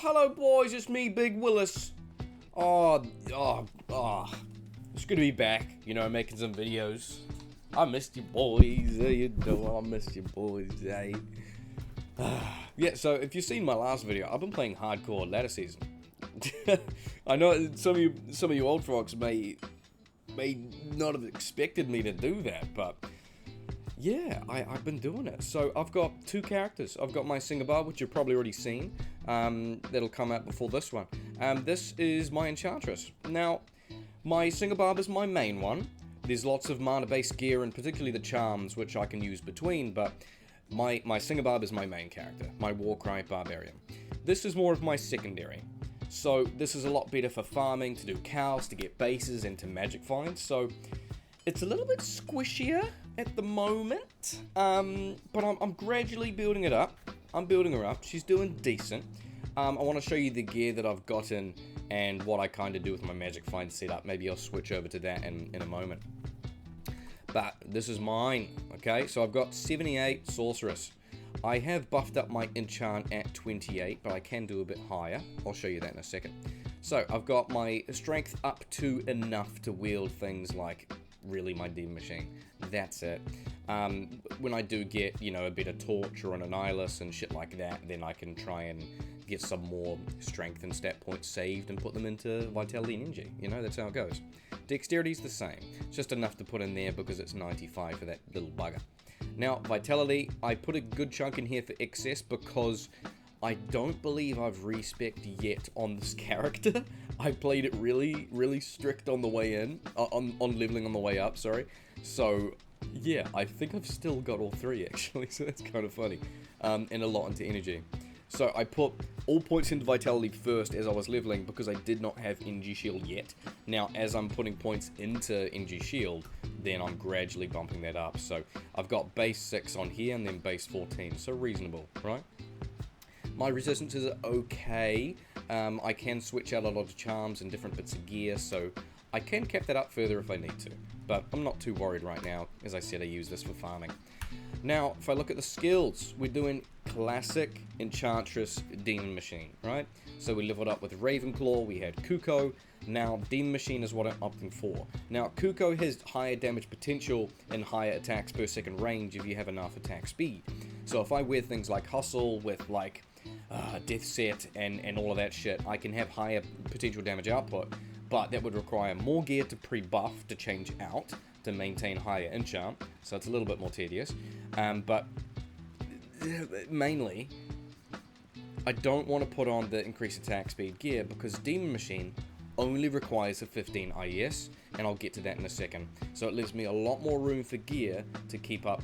hello boys, it's me, Big Willis. Oh, it's good to be back, making some videos. I missed you boys, I missed you boys, hey. Yeah, so if you've seen my last video, I've been playing hardcore ladder season. I know some of you old frogs may not have expected me to do that, but yeah, I've been doing it. So I've got two characters. I've got my singer barb, which you've probably already seen. That'll come out before this one. This is my enchantress. Now, my singer barb is my main one. There's lots of mana-based gear, and particularly the charms, which I can use between, but my singer barb is my main character, my Warcry barbarian. This is more of my secondary. So this is a lot better for farming, to do cows, to get bases, and to magic finds. So it's a little bit squishier at the moment, but I'm gradually building it up. I'm building her up. She's doing decent. I want to show you the gear that I've gotten and what I kind of do with my magic find setup. Maybe I'll switch over to that in a moment. But this is mine, okay? So I've got 78 sorceress. I have buffed up my enchant at 28, but I can do a bit higher. I'll show you that in a second. So I've got my strength up to enough to wield things like really my demon machine. That's it. When I do get, a bit of torch or an annihilus and shit like that, then I can try and get some more strength and stat points saved and put them into vitality and energy. That's how it goes. Dexterity's the same. It's just enough to put in there because it's 95 for that little bugger. Now, vitality, I put a good chunk in here for excess because I don't believe I've respecced yet on this character. I played it really, really strict on the way in, on leveling on the way up, sorry. So, yeah, I think I've still got all three, actually, so that's kind of funny. And a lot into energy. So I put all points into vitality first as I was leveling because I did not have NG Shield yet. Now, as I'm putting points into NG Shield, then I'm gradually bumping that up. So I've got base 6 on here and then base 14, so reasonable, right? My resistances are okay. I can switch out a lot of charms and different bits of gear, so I can cap that up further if I need to. But I'm not too worried right now. As I said, I use this for farming. Now, if I look at the skills, we're doing classic Enchantress Demon Machine, right? So we leveled up with Ravenclaw, we had Kuko. Now, Demon Machine is what I'm opting for. Now, Kuko has higher damage potential and higher attacks per second range if you have enough attack speed. So if I wear things like Hustle with like Death Set and all of that shit, I can have higher potential damage output, but that would require more gear to pre-buff to change out to maintain higher enchant, so it's a little bit more tedious. But mainly, I don't want to put on the increased attack speed gear because Demon Machine only requires a 15 IES, and I'll get to that in a second. So it leaves me a lot more room for gear to keep up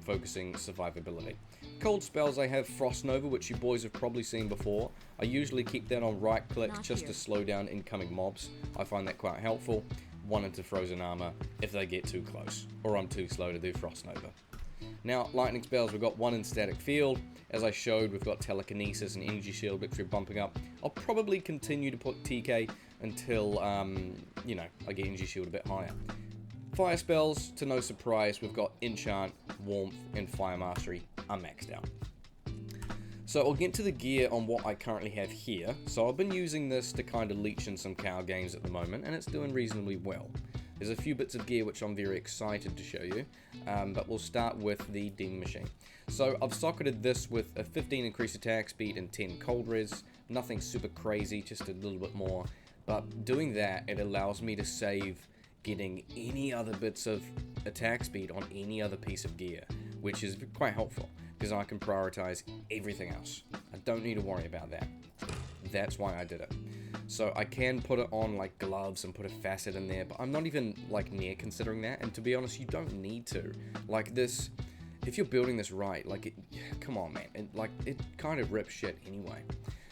focusing survivability. Cold spells, I have Frost Nova, which you boys have probably seen before. I usually keep that on right click just to slow down incoming mobs. I find that quite helpful. One into Frozen Armor if they get too close, or I'm too slow to do Frost Nova. Now, lightning spells, we've got one in Static Field. As I showed, we've got Telekinesis and Energy Shield, which we're bumping up. I'll probably continue to put TK until, I get Energy Shield a bit higher. Fire spells, to no surprise, we've got Enchant, Warmth, and Fire Mastery are maxed out. So I'll get to the gear on what I currently have here. So I've been using this to kind of leech in some cow games at the moment, and it's doing reasonably well. There's a few bits of gear which I'm very excited to show you, but we'll start with the Demon Machine. So I've socketed this with a 15 increased attack speed and 10 cold res. Nothing super crazy, just a little bit more. But doing that, it allows me to save getting any other bits of attack speed on any other piece of gear, which is quite helpful because I can prioritize everything else. I don't need to worry about that. That's why I did it. So I can put it on like gloves and put a facet in there, but I'm not even like near considering that. And to be honest, you don't need to. Like this, if you're building this right, come on, man. It kind of rips shit anyway.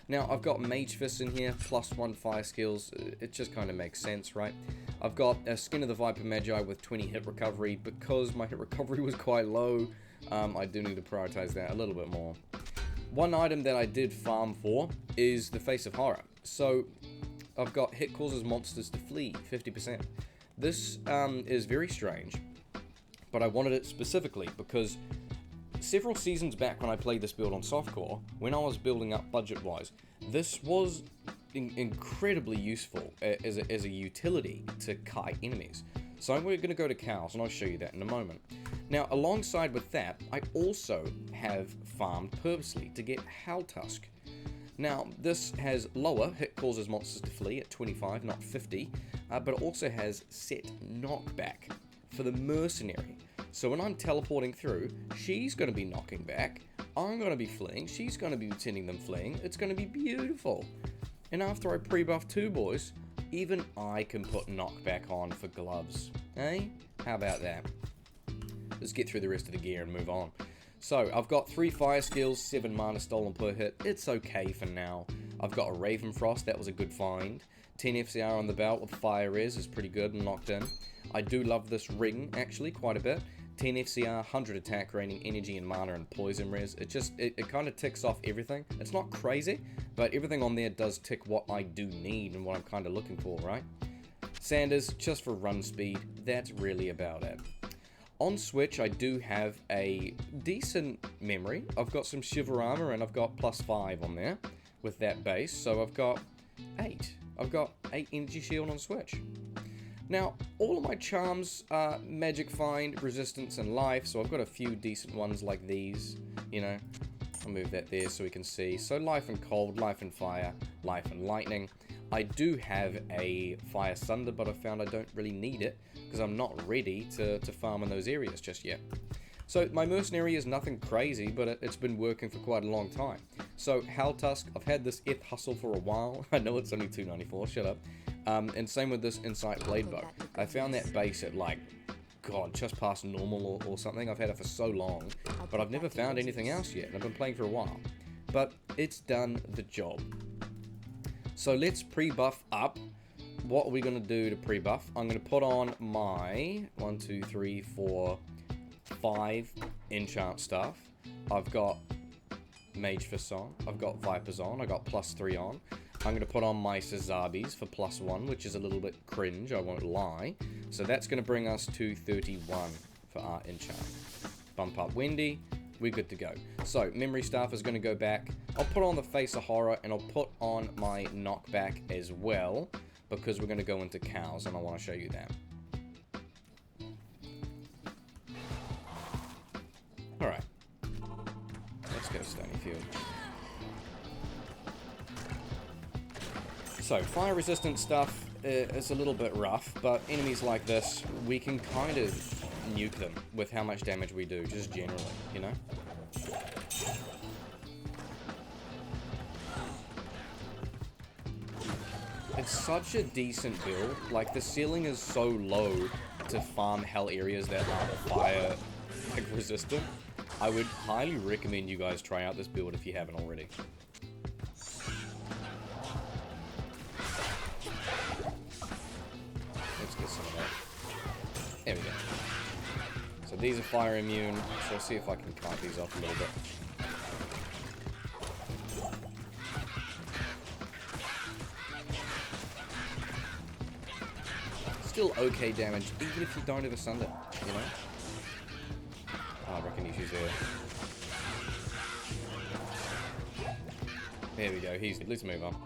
Now, I've got Mage Fist in here, +1 fire skills. It just kind of makes sense, right? I've got a Skin of the Viper Magi with 20 hit recovery. Because my hit recovery was quite low, I do need to prioritize that a little bit more. One item that I did farm for is the Face of Horror. So, I've got hit causes monsters to flee, 50%. This is very strange, but I wanted it specifically because several seasons back when I played this build on softcore, when I was building up budget-wise, this was incredibly useful as a utility to kite enemies. So we're going to go to cows, and I'll show you that in a moment. Now, alongside with that, I also have farmed purposely to get Hell Tusk. Now, this has lower hit causes monsters to flee at 25, not 50, but it also has set knockback for the mercenary. So when I'm teleporting through, she's going to be knocking back, I'm going to be fleeing, she's going to be sending them fleeing, it's going to be beautiful. And after I pre-buff 2 boys, even I can put knockback on for gloves. Eh? How about that? Let's get through the rest of the gear and move on. So, I've got 3 fire skills, 7 mana stolen per hit. It's okay for now. I've got a Raven Frost, that was a good find. 10 FCR on the belt with fire res is pretty good and locked in. I do love this ring, actually, quite a bit. 10 FCR, 100 attack rating, energy and mana, and poison res. It kind of ticks off everything. It's not crazy, but everything on there does tick what I do need and what I'm kind of looking for, right? Sanders, just for run speed, that's really about it. On Switch, I do have a decent memory. I've got some Shiver Armor, and I've got +5 on there with that base, so I've got 8. I've got 8 Energy Shield on Switch. Now, all of my charms are Magic Find, Resistance, and Life, so I've got a few decent ones like these, you know. I'll move that there so we can see. So Life and Cold, Life and Fire, Life and Lightning. I do have a Fire Thunder, but I found I don't really need it, because I'm not ready to farm in those areas just yet. So my Mercenary is nothing crazy, but it's been working for quite a long time. So Hell Tusk, I've had this Ith Hustle for a while. I know it's only $2.94, shut up. And same with this Insight Blade Bow. I found that base at like, God, just past normal or something. I've had it for so long, but I've never found anything else yet, and I've been playing for a while. But it's done the job. So let's pre-buff up. What are we going to do to pre-buff? I'm going to put on my 1, 2, 3, 4, 5 enchant stuff. I've got Mage Fist on. I've got Vipers on. I got +3 on. I'm going to put on my Sazabis for +1, which is a little bit cringe, I won't lie. So that's going to bring us to 31 for our enchant. Bump up Wendy, we're good to go. So, Memory Staff is going to go back. I'll put on the Face of Horror, and I'll put on my Knockback as well, because we're going to go into cows, and I want to show you that. Alright. Let's go Stonyfield. So, fire resistant stuff is a little bit rough, but enemies like this, we can kind of nuke them with how much damage we do, just generally, you know? It's such a decent build, like the ceiling is so low to farm hell areas that are fire resistant. I would highly recommend you guys try out this build if you haven't already. Let's get some of that. There we go. So these are fire immune, so I'll see if I can kite these off a little bit. Still okay damage, even if you don't have a Sunder, you know? Oh, I reckon he's there. There we go, let's move on.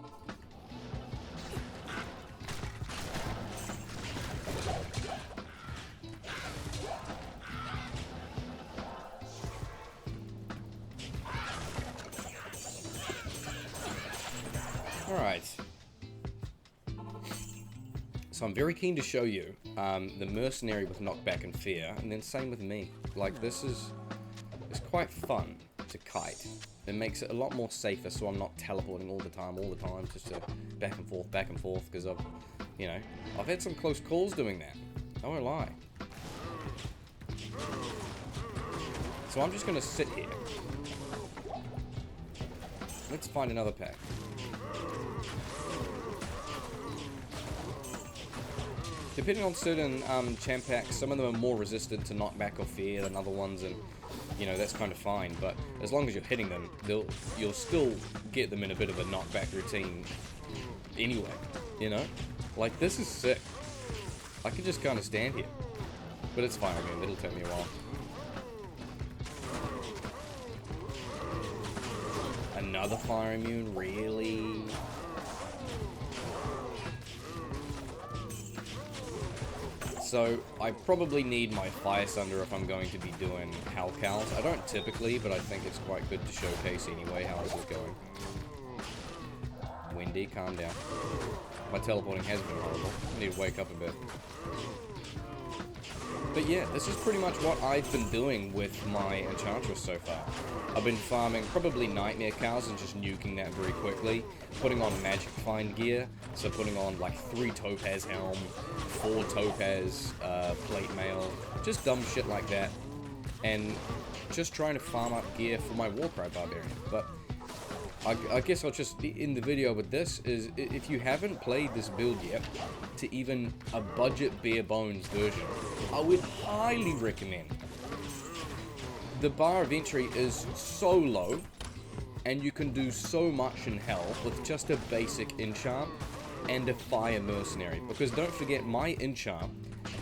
Alright. So I'm very keen to show you the Mercenary with Knockback and Fear, and then same with me. Like, it's quite fun to kite. It makes it a lot more safer, so I'm not teleporting all the time, just to back and forth, because I've had some close calls doing that. I won't lie. So I'm just going to sit here. Let's find another pack. Depending on certain champ packs, some of them are more resistant to knockback or fear than other ones, and that's kind of fine. But as long as you're hitting them, you'll still get them in a bit of a knockback routine anyway. Like, this is sick. I could just kind of stand here, but it's fine. I mean, it'll take me a while. Another fire immune, really? So, I probably need my Fire Sunder if I'm going to be doing Halcals. I don't typically, but I think it's quite good to showcase anyway how this is going. Windy, calm down. My teleporting has been horrible. I need to wake up a bit. But yeah, this is pretty much what I've been doing with my Enchantress so far. I've been farming probably Nightmare Cows and just nuking that very quickly. Putting on Magic Find gear, so putting on like 3 Topaz Helm, 4 Topaz Plate Mail, just dumb shit like that. And just trying to farm up gear for my Warcry Barbarian. But I guess I'll just end the video with this, is if you haven't played this build yet, to even a budget bare bones version, I would highly recommend. The bar of entry is so low, and you can do so much in hell with just a basic enchant and a fire mercenary. Because don't forget, my enchant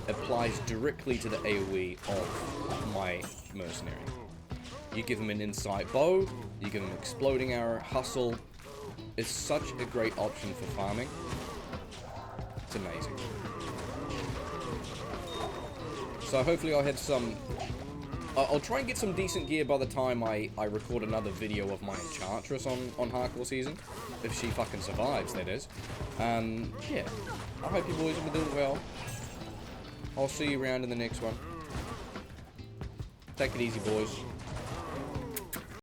applies directly to the AoE of my mercenary. You give him an insight bow, you give him exploding arrow, hustle. It's such a great option for farming. It's amazing. So hopefully I'll have some... I'll try and get some decent gear by the time I record another video of my Enchantress on Hardcore Season. If she fucking survives, that is. Yeah. I hope you boys will be doing well. I'll see you around in the next one. Take it easy, boys.